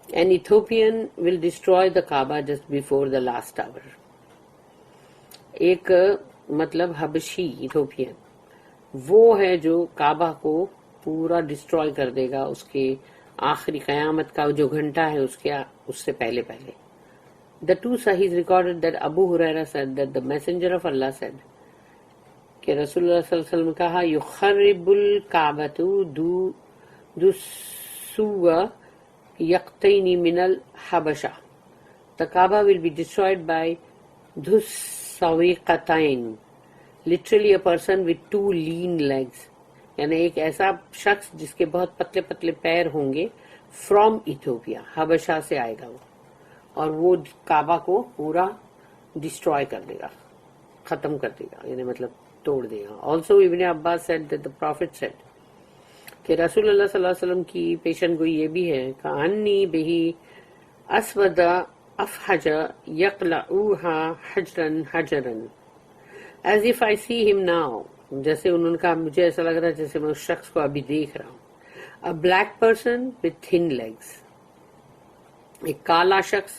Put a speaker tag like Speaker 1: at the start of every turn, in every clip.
Speaker 1: An Ethiopian will destroy the Kaaba just before the last hour. ایک مطلب حبشی Ethiopian وہ ہے جو کعبہ کو پورا ڈسٹروائے کر دے گا اس کے آخری قیامت کا جو گھنٹہ ہے اس سے پہلے پہلے. The two Sahihs recorded that Abu Huraira said that the Messenger of Allah said کہ رسول اللہ صلی اللہ علیہ وسلم کہا یخرب الکعبۃ دسوا یقطین من الحبشہ. The Kaaba will be destroyed by دھسویقتین, literally a person with two lean legs, یعنی ایک ایسا شخص جس کے بہت پتلے پتلے پیر ہوں گے, فرام ایتھوپیا, حبشہ سے آئے گا وہ, اور وہ کعبہ کو پورا ڈسٹروائے کر دے گا, ختم کر دے گا, یعنی مطلب توڑ دے گا. آلسو ابن عباس said that the prophet said کہ رسول اللہ صلی اللہ علیہ وسلم کی پیشن گوئی یہ بھی ہے کہ انی بہی اسود افحج یقلعوها حجرا حجرا, as if I see him now, جیسے انہوں نے کہا مجھے ایسا لگ رہا ہے جیسے میں اس شخص کو ابھی دیکھ رہا ہوں. A black person with thin legs, ایک کالا شخص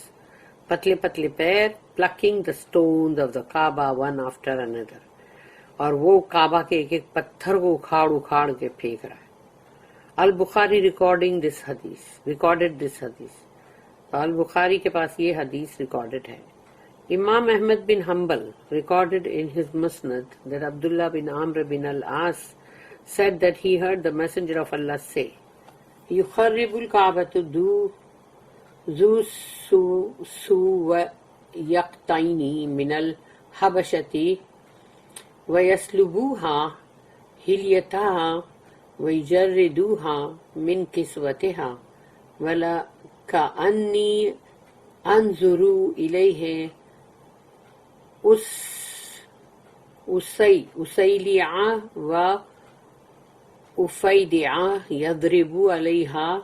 Speaker 1: پتلے پتلے پیر, plucking the stones of the Kaaba one after another, اور وہ کعبہ کے ایک ایک پتھر کو اکھاڑ اکھاڑ کے پھینک رہا ہے. البخاری recorded this hadith. البخاری کے پاس یہ حدیث ریکارڈڈ ہے. امام احمد بن حنبل recorded in his musnad that Abdullah bin Amr bin al-As said that he heard the messenger of Allah say يخرب الكعبة ذو سويقتين من الحبشة ويسلبوها حليتها ويجردوها من كسوتها ولا كأني أنظر إليه أسيلعا وأفيدعا يضرب عليها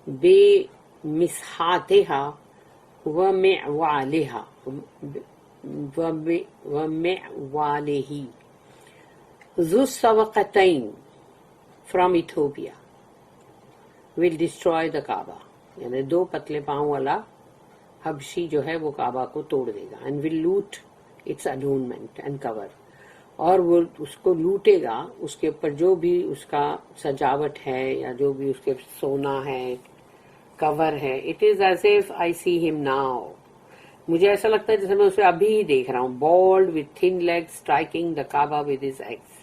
Speaker 1: بمسحاتها ومعواله. ذو السوقتين from Ethiopia will destroy the Kaaba, یعنی دو پتلے پاؤں والا حبشی جو ہے وہ کعبہ کو توڑ دے گا. and will loot its adornment and cover, اور وہ اس کو لوٹے گا, اس کے اوپر جو بھی اس کا سجاوٹ ہے یا جو بھی اس کے سونا ہے, کور ہے. it is as if I see him now, مجھے ایسا لگتا ہے جیسے میں اسے ابھی ہی دیکھ رہا ہوں. bald with thin legs striking the Kaaba with his axe,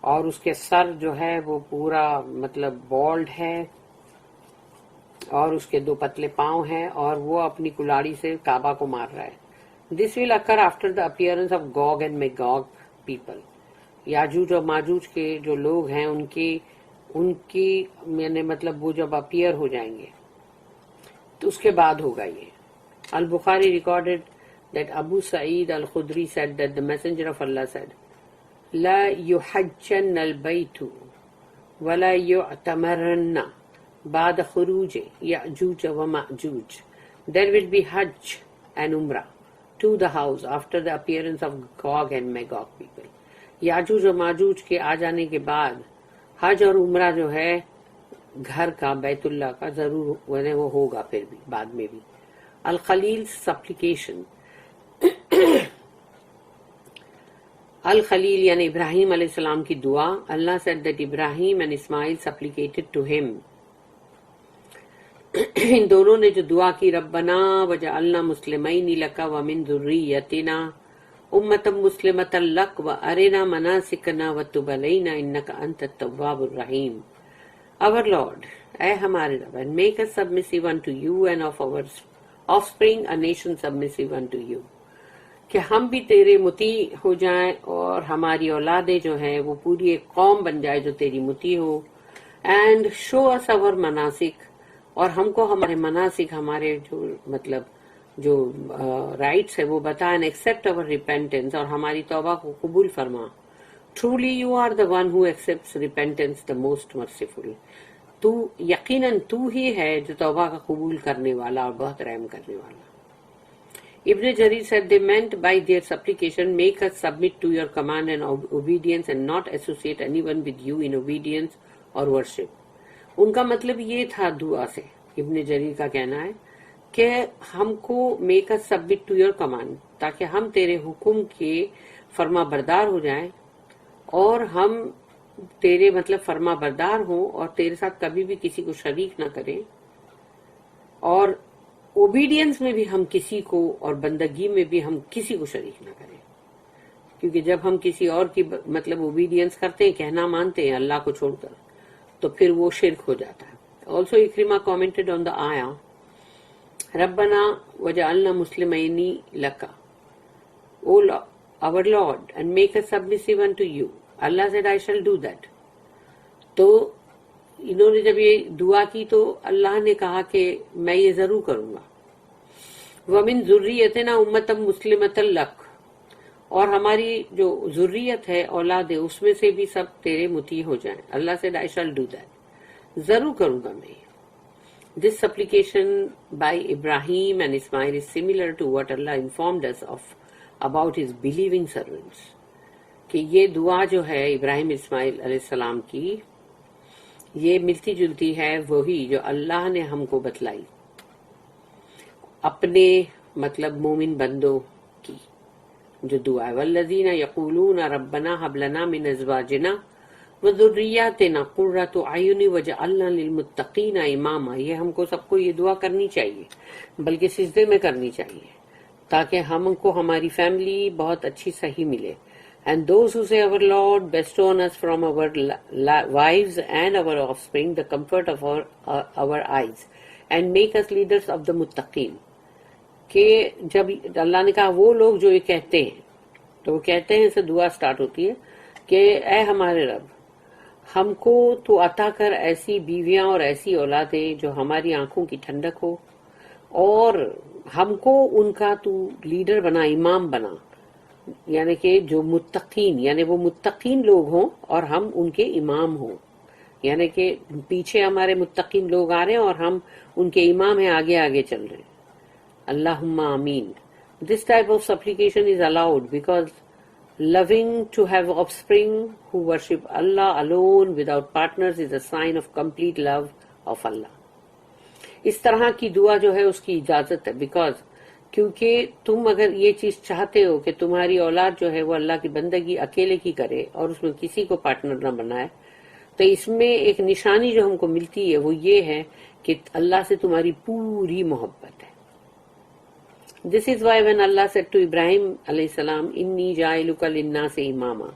Speaker 1: اور اس کے سر جو ہے وہ پورا مطلب بالڈ ہے, اور اس کے دو پتلے پاؤں ہیں, اور وہ اپنی کلاڑی سے کعبہ کو مار رہا ہے. This will occur after the appearance of Gog and Magog people. یاجوج اور ماجوج کے جو لوگ ہیں ان کی یعنی مطلب وہ جب اپیئر ہو جائیں گے تو اس کے بعد ہوگا یہ. البخاری recorded that Abu Sa'id al-Khudri said that the messenger of Allah said لا يحجن البيت ولا يعتمرن بعد خروج یأجوج ومأجوج. There will be Hajj and Umrah to the house after the appearance of Gog and Magog people. یاجوج و ماجوج کے آ جانے کے بعد حج اور عمرہ جو ہے گھر کا بیت اللہ کا ضرور وہ ہوگا پھر بھی بعد میں بھی. الخلیل سپلیکیشن, الخلیل یعنی ابراہیم علیہ السلام کی دعا. اللہ said that Ibrahim and Ismail supplicated to him, ان دونوں نے جو دعا کی, ربنا وجعلنا مسلمین لک ومن ذریتنا امۃ مسلمۃ لک وارنا مناسکنا وتب علینا انک انت التواب الرحیم. Our Lord, اے ہمارے رب, and make us submissive unto you and of our offspring a nation submissive unto you, کہ ہم بھی تیرے مطیع ہو جائیں اور ہماری اولادیں جو ہیں وہ پوری ایک قوم بن جائے جو تیری مطیع ہو. and show us our مناسک, اور ہم کو ہمارے مناسک, ہمارے جو مطلب جو رائٹس ہے وہ بتا, and accept our repentance, اور ہماری توبہ کو قبول فرما. truly you are the one who accepts repentance, the most merciful. تو یقیناً تو ہی ہے جو توبہ کا قبول کرنے والا اور بہت رحم کرنے والا. Ibn Jarir said they meant by their supplication, make us submit to your command and obedience and not associate anyone with you in obedience or worship. ان کا مطلب یہ تھا دعا سے ابن جریر کا کہنا ہے کہ ہم کو make us submit to your command, تاکہ ہم تیرے حکم کے فرما بردار ہو جائیں اور ہم تیرے مطلب فرما بردار ہوں اور تیرے ساتھ کبھی بھی کسی کو شریک نہ کریں، اور اوبیڈینس میں بھی ہم کسی کو اور بندگی میں بھی ہم کسی کو شریک نہ کریں، کیونکہ جب ہم کسی اور کی مطلب اوبیڈینس کرتے ہیں، کہنا مانتے ہیں اللہ کو چھوڑ کر، تو پھر وہ شرک ہو جاتا ہے. Also Ikrimah commented on the ayah ربنا وجعلنا مسلمین لک او our Lord and make us submissive unto you. Allah said I shall do that. تو انہوں نے جب یہ دعا کی تو اللہ نے کہا کہ میں یہ ضرور کروں گا. وَمِن ذُرِّيَّتِنَا أُمَّةً مُسْلِمَةً لَكَ، اور ہماری جو ذریت ہے، اولاد ہے، اس میں سے بھی سب تیرے مطیع ہو جائیں. اللہ said I shall do that. ضرور کروں گا میں. This supplication by Ibrahim and Ismail is similar to what Allah informed us of about his believing servants. کہ یہ دعا جو ہے ابراہیم اسماعیل علیہ السلام کی، یہ ملتی جلتی ہے وہی جو اللہ نے ہم کو بتلائی اپنے مطلب مومن بندوں کی جو دعا ہے. والذین یقولون ربنا ھب لنا من ازواجنا وذریاتنا قرۃ اعین واجعلنا للمتقین اماما. یہ ہم کو سب کو یہ دعا کرنی چاہیے، بلکہ سجدے میں کرنی چاہیے، تاکہ ہم کو ہماری فیملی بہت اچھی صحیح ملے. And those who say, Our Lord, bestow on us from our wives and our offspring the comfort of our eyes, and make us leaders of the muttaqeen. کہ جب اللہ نے کہا وہ لوگ جو یہ کہتے ہیں، تو وہ کہتے ہیں، سے دعا سٹارٹ ہوتی ہے کہ اے ہمارے رب، ہم کو تو عطا کر ایسی بیویاں اور ایسی اولادیں جو ہماری آنکھوں کی ٹھنڈک ہو، اور ہم کو ان کا تو لیڈر بنا، امام بنا، یعنی کہ جو متقین، یعنی وہ متقین لوگ ہوں اور ہم ان کے امام ہوں، یعنی کہ پیچھے ہمارے متقین لوگ آ رہے ہیں اور ہم ان کے امام ہیں، آگے آگے چل رہے ہیں. اللہم آمین. This type of supplication is allowed because loving to have offspring who worship Allah alone without partners is a sign of complete love of Allah. اس طرح کی دعا جو ہے اس کی اجازت ہے، بیکاز کیونکہ تم اگر یہ چیز چاہتے ہو کہ تمہاری اولاد جو ہے وہ اللہ کی بندگی اکیلے کی کرے اور اس میں کسی کو پارٹنر نہ بنائے، تو اس میں ایک نشانی جو ہم کو ملتی ہے وہ یہ ہے کہ اللہ سے تمہاری پوری محبت ہے. This is why when Allah said to Ibrahim علیہ السلام انی جاعلک للناس اماما،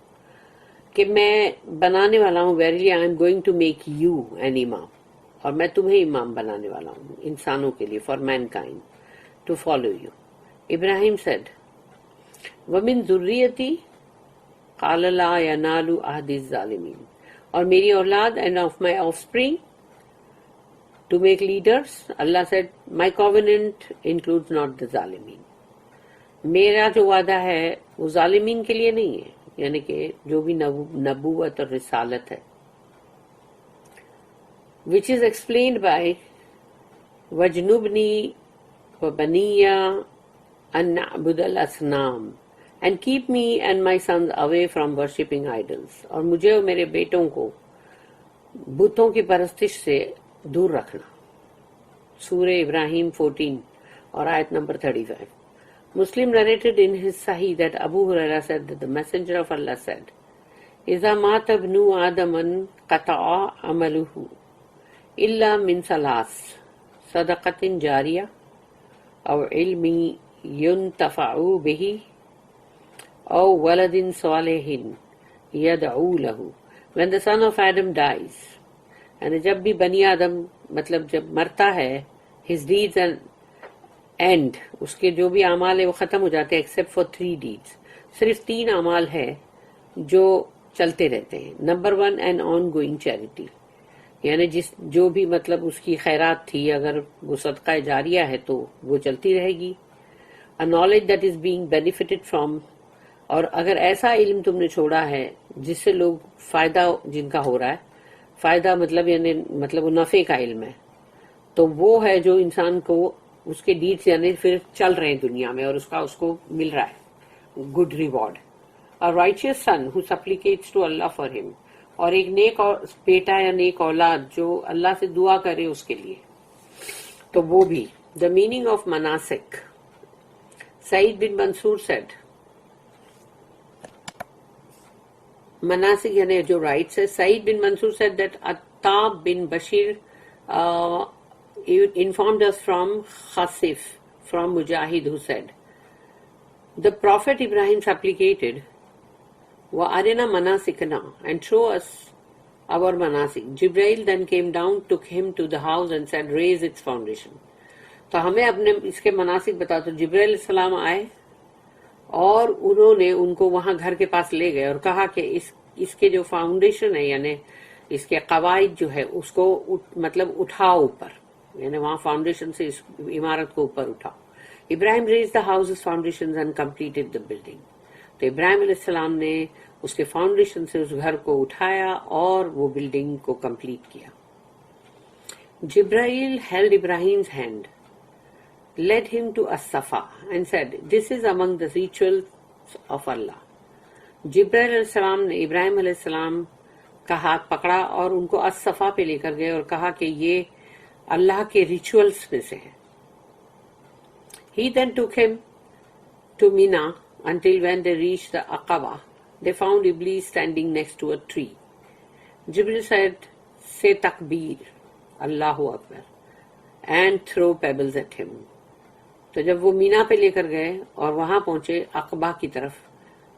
Speaker 1: کہ میں بنانے والا ہوں، verily I am going to make you an imam، اور میں تمہیں امام بنانے والا ہوں انسانوں کے لیے، for mankind to follow you. Ibrahim said, وَمِن ذُرِّيَّتِي قَالَ لَا يَنَالُ عَهْدِ الظَّالِمِينَ، اور میری اولاد and of my offspring to make leaders. Allah said, my covenant includes not the ظالمین. میرا جو وعدہ ہے وہ ظالمین کے لیے نہیں ہے، یعنی کہ جو بھی نبوت اور رسالت ہے. which is explained by وَجْنُبْنِي وَبَنِيَّ أَن نَعْبُدَ الْأَصْنَامَ and keep me and my sons away from worshipping idols. اور مجھے اور میرے بیٹوں کو بتوں کی پرستش سے دور رکھنا. سورہ ابراہیم 14 اور آیت number 35. Muslim narrated in his Sahih that Abu Huraira said that the Messenger of Allah said, إِذَا مَاتَ ابْنُ آدَمَ قَطَعَ عَمَلُهُ إِلَّا مِنْ ثَلَاثٍ صَدَقَةٍ جَارِيَةٍ أَوْ عِلْمٍ يُنْتَفَعُ بِهِ أَوْ وَلَدٍ صَالِحٍ يَدْعُو لَهُ. When the son of Adam dies, یعنی جب بھی بنی آدم مطلب جب مرتا ہے، his deeds and اینڈ اس کے جو بھی اعمال ہے وہ ختم ہو جاتے ہیں ایکسیپٹ فار 3 deeds. صرف 3 اعمال ہے جو چلتے رہتے ہیں. Number 1 and on going charity, یعنی جو بھی مطلب اس کی خیرات تھی، اگر وہ صدقہ جاریہ ہے تو وہ چلتی رہے گی. a knowledge that is being benefited from، اور اگر ایسا علم تم نے چھوڑا ہے جس سے لوگ فائدہ جن کا ہو رہا ہے، فائدہ مطلب یعنی مطلب وہ نفع کا علم ہے، تو وہ ہے جو انسان کو اس کے ڈیڈز یعنی پھر چل رہے ہیں دنیا میں اور اس کو مل رہا ہے good reward. a righteous son who supplicates to Allah for him، اور ایک نیک بیٹا یا نیک اولاد جو اللہ سے دعا کرے اس کے لیے. تو وہ بھی the meaning of manasik. Said bin Mansur said, manasik یعنی جو rights ہے. Said bin Mansur said that Attab bin Bashir informed us from Khasif, from Mujahid, who said, the Prophet Ibrahim supplicated, وَأَرِنَا مَنَاسِكَنَا, and show us our manasik. Jibrail then came down, took him to the house and said, raise its foundation. تو ہمیں اپنے اس کے مناسک بتا. تو جبرائیل علیہ السلام آئے اور انہوں نے ان کو وہاں گھر کے پاس لے گئے اور کہا کہ اس کے جو فاؤنڈیشن ہے یعنی اس کے قواعد جو ہے اس کو مطلب اٹھاؤ اوپر، یعنی وہاں فاؤنڈیشن سے اس عمارت کو اوپر اٹھاؤ. Ibrahim raise the house foundation and completed the building. تو ابراہیم علیہ السلام نے اس کے فاؤنڈیشن سے اس گھر کو اٹھایا اور وہ بلڈنگ کو کمپلیٹ کیا. جبرائیل held Ibrahim's hand, led him to As-Safa and said, this is among the rituals of Allah. جبرائیل علیہ السلام نے ابراہیم علیہ السلام کا ہاتھ پکڑا اور ان کو اس-صفا پہ لے کر گئے اور کہا کہ یہ اللہ کے ریچولز میں سے ہے. He then took him to Mina until when they reached the Aqaba, they found Iblis standing next to a tree. Jibril said, say takbir, Allahu Akbar, and throw pebbles at him. تو جب وہ مینا پہ لے کر گئے اور وہاں پہنچے عقبہ کی طرف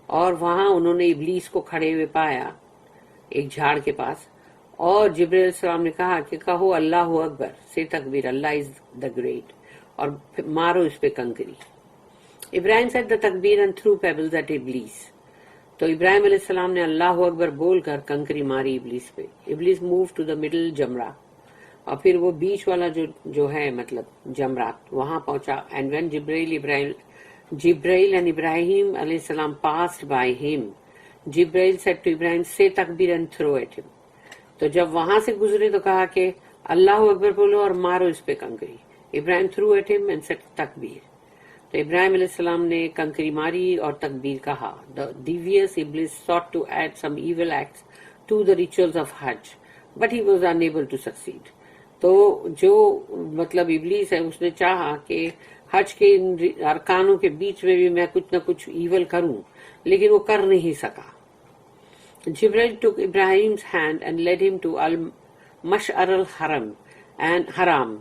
Speaker 1: اور وہاں انہوں نے ابلیس کو کھڑے ہوئے پایا ایک جھاڑ کے پاس، اور جبرائیل علیہ السلام نے کہا کہ کہو اللہ اکبر، سے تکبیر، اللہ از دا گریٹ، اور مارو اس پہ کنکری. ابراہیم said the takbir and threw pebbles at Iblis. تو ابراہیم علیہ السلام نے اللہ اکبر بول کر کنکری ماری ابلیس پہ. ابلیس moved to the middle جمرہ، اور پھر وہ بیچ والا جو ہے مطلب جمرات وہاں پہنچا. اینڈ وین جبرائیل and ابراہیم علیہ السلام passed by him, Jibrail said to Ibrahim, say takbir and throw at him. تو جب وہاں سے گزرے تو کہا کہ اللہ اکبر بولو اور مارو اس پہ کنکری. ابراہیم threw at him and said takbir. تو ابراہیم علیہ السلام نے کنکری ماری اور تکبیر کہا. The devious Iblis sought to add some evil acts to the rituals of Hajj, but he was unable to succeed. تو جو مطلب ابلیس ہے اس نے چاہا کہ حج کے ارکانوں کے بیچ میں بھی میں کچھ نہ کچھ ایول کروں، لیکن وہ کر نہیں سکا. جبرائیل took Ibrahim's hand and led him to Al-Mash'ar al-Haram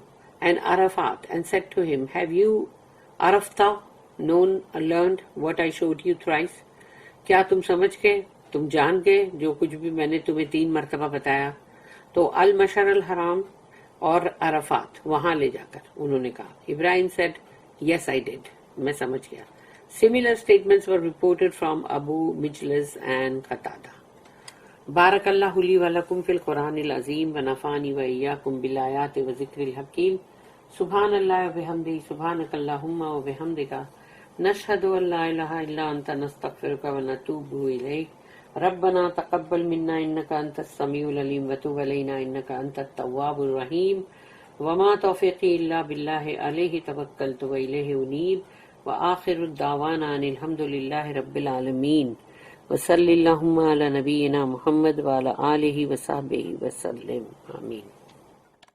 Speaker 1: and Arafat and said to him, have you Arafta learned what I showed you thrice? کیا تم سمجھ گئے، تم جان گئے جو کچھ بھی میں نے تمہیں 3 مرتبہ بتایا؟ تو المشعر الحرام اور عرفات وہاں لے جا کر انہوں نے کہا. ابراہیم said, yes I did, میں سمجھ گیا. Similar statements were reported from Abu Mijlaz and Qatada. بارک اللہ لی ولکم فی القرآن العظیم ونفعنی وإیاکم بالآیات وذکر الحکیم. سبحان اللہ وبحمدہ، سبحانک اللہم وبحمدک، نشہد ان لا الہ الا انت، نستغفرک ونتوب الیک. ربنا تقبل منا انك انت السميع العليم وتب علينا انك انت التواب الرحيم. وما توفيقي الا بالله عليه توكلت واليه انيب. واخر الدعوانا ان الحمد لله رب العالمين. وصل اللهم على نبينا محمد وعلى اله وصحبه وسلم. آمين.